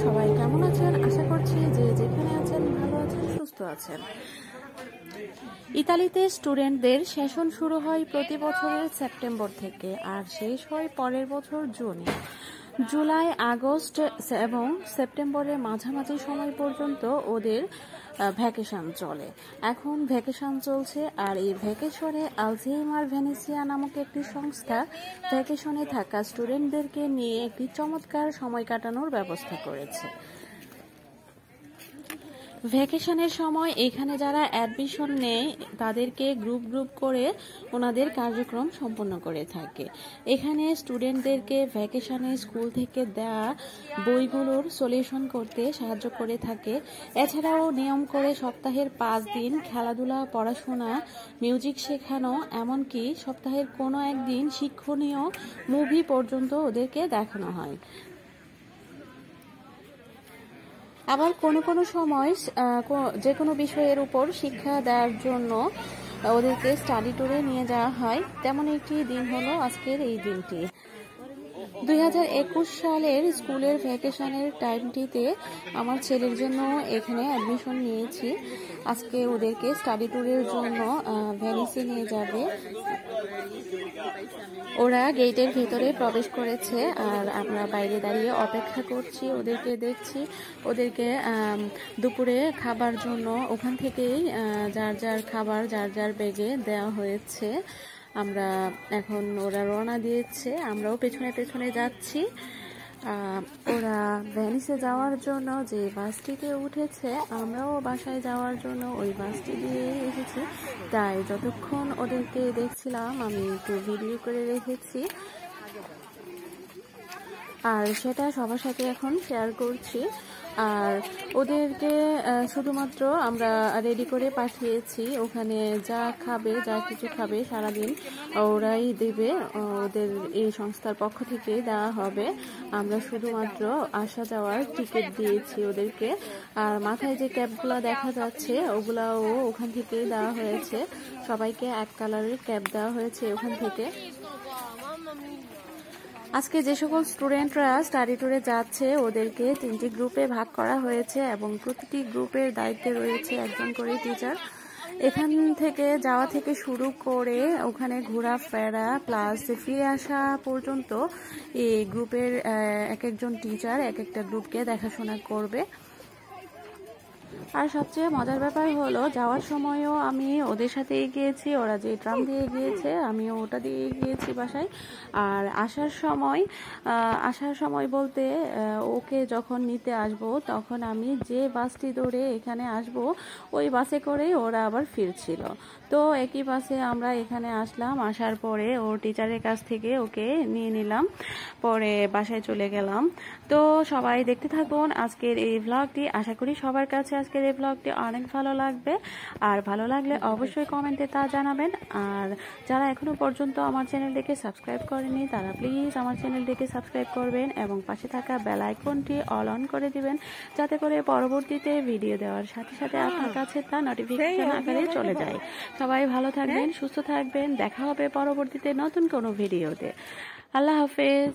সবাই কেমন আছেন? আশা করছি যে যেখানে আছেন ভালো আছেন, সুস্থ আছেন। ইতালিতে স্টুডেন্টদের সেশন শুরু হয় প্রতি বছরের সেপ্টেম্বর থেকে আর শেষ হয় পরের বছর জুনে। জুলাই, আগস্ট এবং সেপ্টেম্বরের মাঝামাঝি সময় পর্যন্ত ওদের ভ্যাকেশন চলে। এখন ভ্যাকেশন চলছে আর এই ভ্যাকেশনে আলঝেইমার ভেনেসিয়া নামক একটি সংস্থা ভ্যাকেশনে থাকা স্টুডেন্টদেরকে নিয়ে একটি চমৎকার সময় কাটানোর ব্যবস্থা করেছে। ভ্যাকেশনের সময় এখানে যারা অ্যাডমিশন নেয় তাদেরকে গ্রুপ গ্রুপ করে ওনাদের কার্যক্রম সম্পন্ন করে থাকে। এখানে স্টুডেন্টদেরকে ভ্যাকেশনে স্কুল থেকে দেওয়া বইগুলোর সলিউশন করতে সাহায্য করে থাকে। এছাড়াও নিয়ম করে সপ্তাহের 5 দিন খেলাধুলা, পড়াশোনা, মিউজিক শেখানো, এমনকি সপ্তাহের কোনো একদিন শিক্ষণীয় মুভি পর্যন্ত ওদেরকে দেখানো হয়। আবার কোনো কোনো সময় যে কোনো বিষয়ের উপর শিক্ষা দেওয়ার জন্য ওদেরকে স্টাডি ট্যুরে নিয়ে যাওয়া হয়। তেমন একটি দিন হলো আজকের এই দিনটি। 2021 সালের স্কুলের ভ্যাকেশনের টাইমটিতে আমার ছেলের জন্য এখানে অ্যাডমিশন নিয়েছি। আজকে ওদেরকে স্টাডি ট্যুরের জন্য ভেনিসে নিয়ে যাবে। ওরা গেটের ভেতরে প্রবেশ করেছে আর আমরা বাইরে দাঁড়িয়ে অপেক্ষা করছি, ওদেরকে দেখছি। ওদেরকে দুপুরে খাবার জন্য ওখান থেকেই যার যার খাবার যার যার ব্যাগে দেওয়া হয়েছে। আমরা এখন ওরা রওনা দিয়েছে, আমরাও পেছনে পেছনে যাচ্ছি। ওরা ভেনিসে যাওয়ার জন্য যে বাসটিতে উঠেছে, আমরাও বাসায় যাওয়ার জন্য ওই বাসটি দিয়ে এসেছি। তাই যতক্ষণ ওদেরকে দেখছিলাম আমি একটু ভিডিও করে রেখেছি আর সেটা সবার সাথে এখন শেয়ার করছি। আর ওদেরকে শুধুমাত্র আমরা রেডি করে পাঠিয়েছি। ওখানে যা খাবে, যা কিছু খাবে সারাদিন ওরাই দেবে, ওদের এই সংস্থার পক্ষ থেকে দেওয়া হবে। আমরা শুধুমাত্র আসা যাওয়ার টিকিট দিয়েছি ওদেরকে। আর মাথায় যে ক্যাপগুলো দেখা যাচ্ছে ওগুলাও ওখান থেকে দেওয়া হয়েছে। সবাইকে এক কালারের ক্যাপ দেওয়া হয়েছে ওখান থেকে। আজকে যে সকল স্টুডেন্টরা স্টাডি ট্যুরে যাচ্ছে ওদেরকে 3টি গ্রুপে ভাগ করা হয়েছে এবং প্রতিটি গ্রুপের দায়িত্বে রয়েছে একজন করে টিচার। এখান থেকে যাওয়া থেকে শুরু করে ওখানে ঘোরাফেরা প্লাস ফিরে আসা পর্যন্ত এই গ্রুপের এক একজন টিচার এক একটা গ্রুপকে দেখাশোনা করবে। আর সবচেয়ে মজার ব্যাপার হলো যাওয়ার সময়ও আমি ওদের সাথেই গিয়েছি। ওরা যে ট্রাম দিয়ে গিয়েছে আমিও ওটা দিয়ে গিয়েছি বাসায়। আর আসার সময় বলতে ওকে যখন নিতে আসব তখন আমি যে বাসটি ধরে এখানে আসব ওই বাসে করেই ওরা আবার ফিরছিল। তো একই বাসে আমরা এখানে আসলাম। আসার পরে ওর টিচারের কাছ থেকে ওকে নিয়ে নিলাম, পরে বাসায় চলে গেলাম। তো সবাই দেখতে থাকুন আজকের এই ভ্লগটি। আশা করি সবার কাছে আজকের এই ভ্লগটি অনেক ভালো লাগবে। আর ভালো লাগলে অবশ্যই কমেন্টে তা জানাবেন। আর যারা এখনো পর্যন্ত আমার চ্যানেলটিকে সাবস্ক্রাইব করেনি তারা প্লিজ আমার চ্যানেলটিকে সাবস্ক্রাইব করবেন এবং পাশে থাকা বেল আইকনটি অল অন করে দিবেন, যাতে করে পরবর্তীতে ভিডিও দেওয়ার সাথে সাথে আপনার কাছে তা নোটিফিকেশন আকারে চলে যায়। সবাই ভালো থাকবেন, সুস্থ থাকবেন। দেখা হবে পরবর্তীতে নতুন কোনো ভিডিওতে। আল্লাহ হাফেজ।